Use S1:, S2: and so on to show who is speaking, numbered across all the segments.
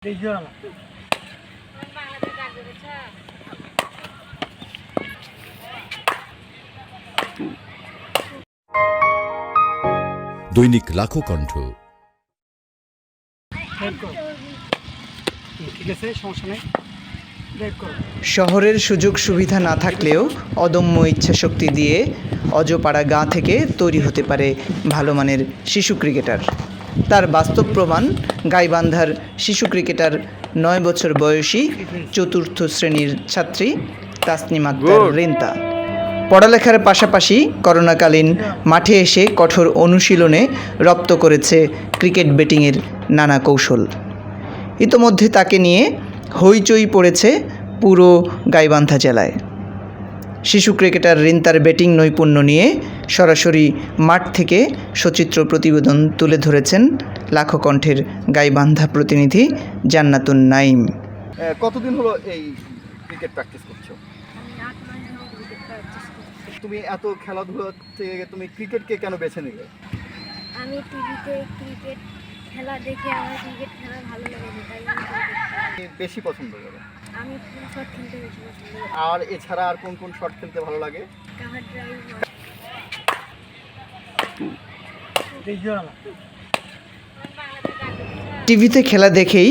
S1: দৈনিক লাখো কণ্ঠ।
S2: শহরের সুযোগ সুবিধা না থাকলেও অদম্য ইচ্ছাশক্তি দিয়ে অজপাড়া গাঁ থেকে তৈরি হতে পারে ভালো মানের শিশু ক্রিকেটার। তার বাস্তব প্রমাণ গাইবান্ধার শিশু ক্রিকেটার 9 বছর বয়সী চতুর্থ শ্রেণীর ছাত্রী তাসনিম আক্তার রিন্তা। পড়ালেখার পাশাপাশি করোনাকালীন মাঠে এসে কঠোর অনুশীলনে রপ্ত করেছে ক্রিকেট ব্যাটিংয়ের নানা কৌশল। ইতোমধ্যে তাকে নিয়ে হইচই পড়েছে পুরো গাইবান্ধা জেলায়। শিশু ক্রিকেটার রিন্তার ব্যাটিং নৈপুণ্য নিয়ে সরাসরি মাঠ থেকে সচিত্র প্রতিবেদন তুলে ধরেছেন লাখো কণ্ঠের গাইবান্ধা প্রতিনিধি জান্নাতুন নাইম।
S3: কতদিন হলো এই ক্রিকেট প্র্যাকটিস করছো? তুমি এত খেলাধুলা থেকে তুমি ক্রিকেটকে কেন বেছে নিলে?
S4: আমি টিভিতে ক্রিকেট খেলা দেখে আমার ক্রিকেট খেলা ভালো লাগে, তাই আমি
S3: বেশি পছন্দ করো?
S4: আমি শট খেলতে বেশি পছন্দ করি।
S3: আর এছাড়া আর কোন কোন শট খেলতে ভালো লাগে?
S4: Cover drive.
S2: টিভিতে খেলা দেখেই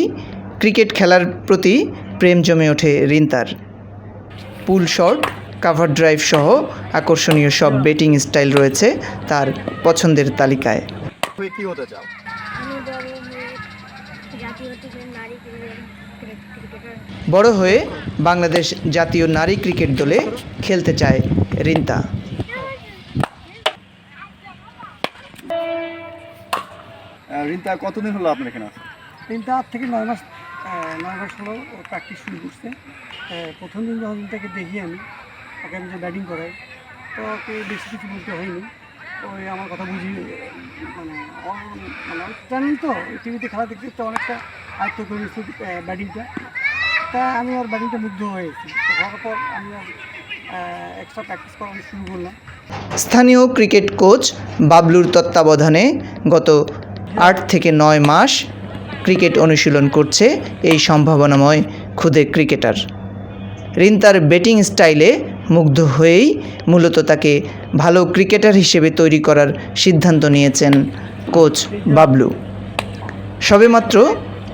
S2: ক্রিকেট খেলার প্রতি প্রেম জমে ওঠে রিন্তার। পুল শট, কাভার ড্রাইভ সহ আকর্ষণীয় সব ব্যাটিং স্টাইল রয়েছে তার পছন্দের তালিকায়।
S3: তুমি কি হতে চাও?
S4: আমি জাতীয় টিমের নারী ক্রিকেটার।
S2: বড় হয়ে বাংলাদেশ জাতীয় নারী ক্রিকেট দলে খেলতে চায় রিন্তা।
S3: রিন্তা কতদিন হলো আপনার এখানে আছে?
S5: রিন্তা আজ থেকে 9 মাস হলো ও প্র্যাকটিস শুরু করছে। প্রথম দিন যখন তাকে দেখি আমি যে ব্যাটিং করাই, তো ওকে বেশি কিছু বলতে হয়নি। ওই আমার কথা বুঝি মানে জানেন তো টিভিতে খেলা দেখতে দেখতে অনেকটা আয়ত্ত করে নিচ্ছি ব্যাটিংটা। তা আমি ওর ব্যাটিংটা মুগ্ধ হয়েছি। তো হওয়ার পর আমি এক্সট্রা প্র্যাকটিস করা শুরু করলাম।
S2: স্থানীয় ক্রিকেট কোচ বাবলুর তত্ত্বাবধানে গত 8 থেকে 9 মাস ক্রিকেট অনুশীলন করছে এই সম্ভাবনাময় ক্ষুদে ক্রিকেটার। রিন্তার ব্যাটিং স্টাইলে মুগ্ধ হয়েই মূলত তাকে ভালো ক্রিকেটার হিসেবে তৈরি করার সিদ্ধান্ত নিয়েছেন কোচ বাবলু। সবেমাত্র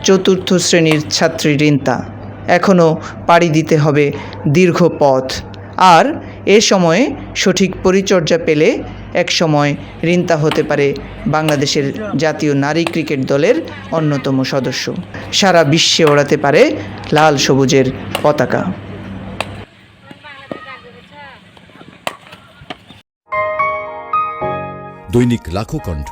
S2: চতুর্থ শ্রেণীর ছাত্রী রিন্তা, এখনও পাড়ি দিতে হবে দীর্ঘ পথ। আর এ সময়ে সঠিক পরিচর্যা পেলে একসময় রিন্তা হতে পারে বাংলাদেশের জাতীয় নারী ক্রিকেট দলের অন্যতম সদস্য। সারা বিশ্বে ওড়াতে পারে লাল সবুজের পতাকা।
S1: দৈনিক লাখো কণ্ঠ।